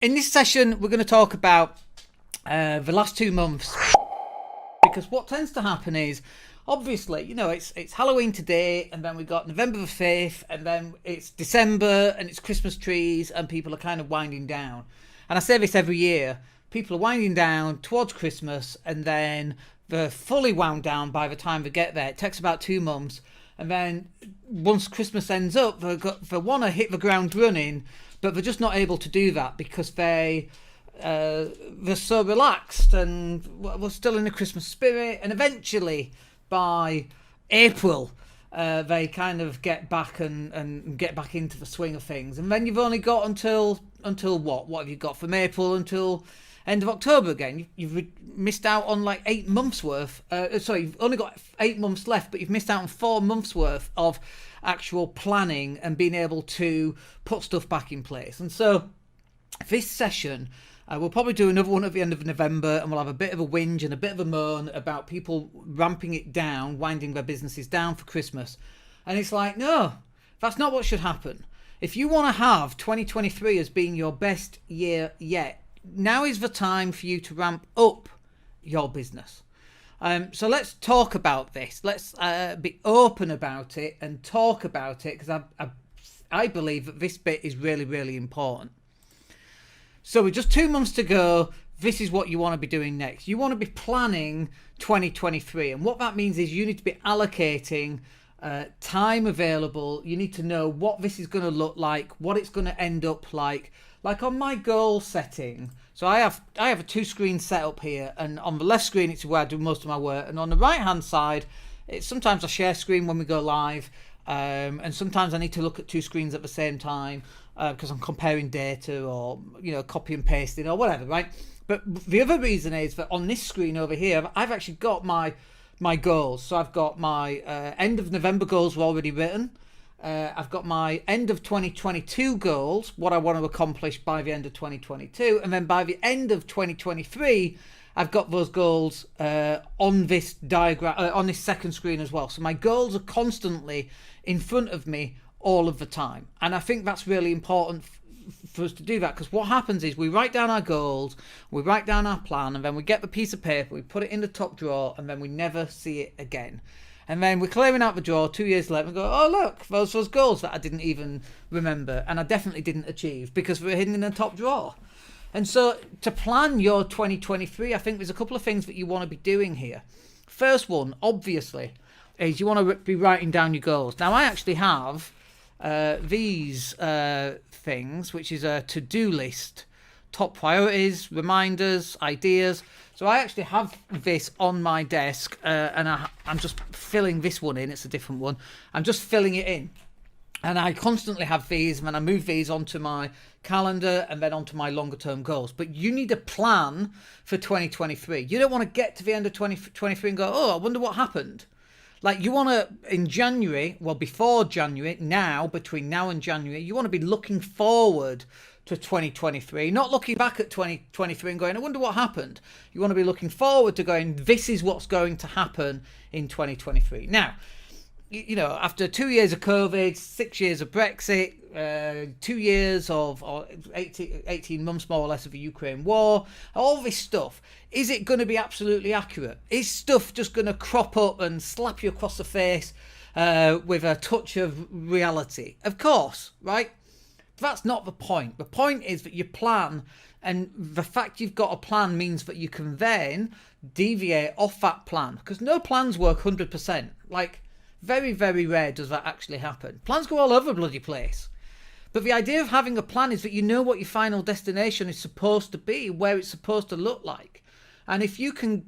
In this session, we're going to talk about the last 2 months, because what tends to happen is, obviously, it's Halloween today, and then we got November the 5th, and then it's December, and it's Christmas trees, and people are kind of winding down. And I say this every year, people are winding down towards Christmas, and then they're fully wound down by the time they get there. It takes about 2 months, and then once Christmas ends up, they want to hit the ground running, but they're just not able to do that because they're so relaxed and we're still in the Christmas spirit. And eventually, by April, they kind of get back and get back into the swing of things. And then you've only got until what? What have you got from April until end of October again? You've missed out on like 8 months worth. You've only got 8 months left, but you've missed out on 4 months worth of actual planning and being able to put stuff back in place. And so this session, we'll probably do another one at the end of November, and we'll have a bit of a whinge and a bit of a moan about people ramping it down, winding their businesses down for Christmas. And it's like, no, that's not what should happen. If you want to have 2023 as being your best year yet, now is the time for you to ramp up your business. So let's talk about this. Let's be open about it and talk about it, because I believe that this bit is really, really important. So with just 2 months to go, this is what you want to be doing next. You want to be planning 2023. And what that means is you need to be allocating time available. You need to know what this is going to look like, what it's going to end up like. Like on my goal setting, so I have a 2-screen setup here, and on the left screen it's where I do most of my work, and on the right hand side, it's sometimes I share screen when we go live, and sometimes I need to look at 2 screens at the same time because I'm comparing data or copy and pasting or whatever, right? But the other reason is that on this screen over here, I've actually got my goals. So I've got my end of November goals were already written. I've got my end of 2022 goals, what I want to accomplish by the end of 2022, and then by the end of 2023, I've got those goals on this diagram, on this second screen as well. So my goals are constantly in front of me all of the time, and I think that's really important for us to do that, because what happens is we write down our goals, we write down our plan, and then we get the piece of paper, we put it in the top drawer, and then we never see it again. And then we're clearing out the drawer 2 years later and go, oh, look, those goals that I didn't even remember and I definitely didn't achieve because they're hidden in the top drawer. And so to plan your 2023, I think there's a couple of things that you want to be doing here. First one, obviously, is you want to be writing down your goals. Now, I actually have these things, which is a to-do list, top priorities, reminders, ideas. So I actually have this on my desk, and I'm just filling this one in. It's a different one. I'm just filling it in. And I constantly have these, and then I move these onto my calendar and then onto my longer term goals. But you need a plan for 2023. You don't want to get to the end of 2023 and go, oh, I wonder what happened. Like, you want to, in January, well, before January, between now and January, you want to be looking forward to 2023, not looking back at 2023 and going, I wonder what happened. You want to be looking forward to going, this is what's going to happen in 2023. Now, after 2 years of COVID, 6 years of Brexit, 2 years or 18 months more or less of the Ukraine war, all this stuff, is it going to be absolutely accurate? Is stuff just going to crop up and slap you across the face with a touch of reality? Of course, right? That's not the point. The point is that you plan, and the fact you've got a plan means that you can then deviate off that plan, because no plans work 100%. Like, very, very rare does that actually happen. Plans go all over the bloody place. But the idea of having a plan is that you know what your final destination is supposed to be, where it's supposed to look like. And if you can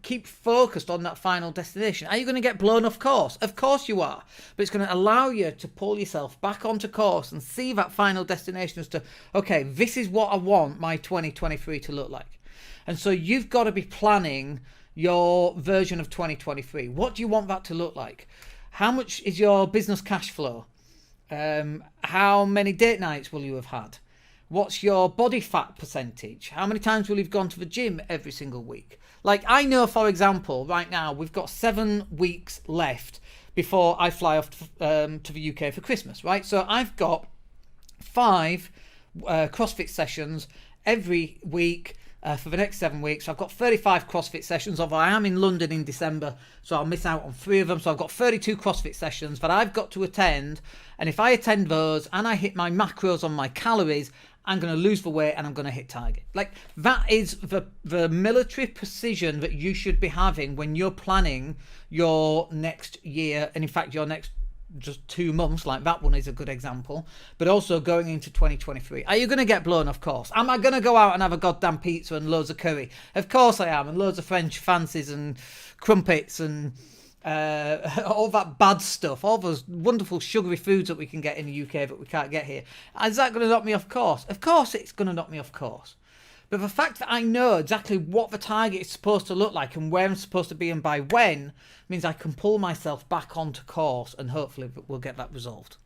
keep focused on that final destination, are you going to get blown off course? Of course you are. But it's going to allow you to pull yourself back onto course and see that final destination as to, okay, this is what I want my 2023 to look like. And so you've got to be planning your version of 2023. What do you want that to look like? How much is your business cash flow? How many date nights will you have had? What's your body fat percentage? How many times will you have gone to the gym every single week? Like, I know, for example, right now we've got 7 weeks left before I fly off to the UK for Christmas, right? So I've got 5 CrossFit sessions every week for the next 7 weeks. So I've got 35 CrossFit sessions, although I am in London in December, so I'll miss out on 3 of them. So I've got 32 CrossFit sessions that I've got to attend. And if I attend those and I hit my macros on my calories, I'm going to lose the weight and I'm going to hit target. Like, that is the military precision that you should be having when you're planning your next year, and in fact your next just 2 months. Like, that one is a good example, but also going into 2023. Are you going to get blown? Of course. Am I going to go out and have a goddamn pizza and loads of curry? Of course I am, and loads of French fancies and crumpets and all that bad stuff, all those wonderful sugary foods that we can get in the UK but we can't get here. Is that going to knock me off course? Of course it's going to knock me off course. But the fact that I know exactly what the target is supposed to look like and where I'm supposed to be and by when means I can pull myself back onto course, and hopefully we'll get that resolved.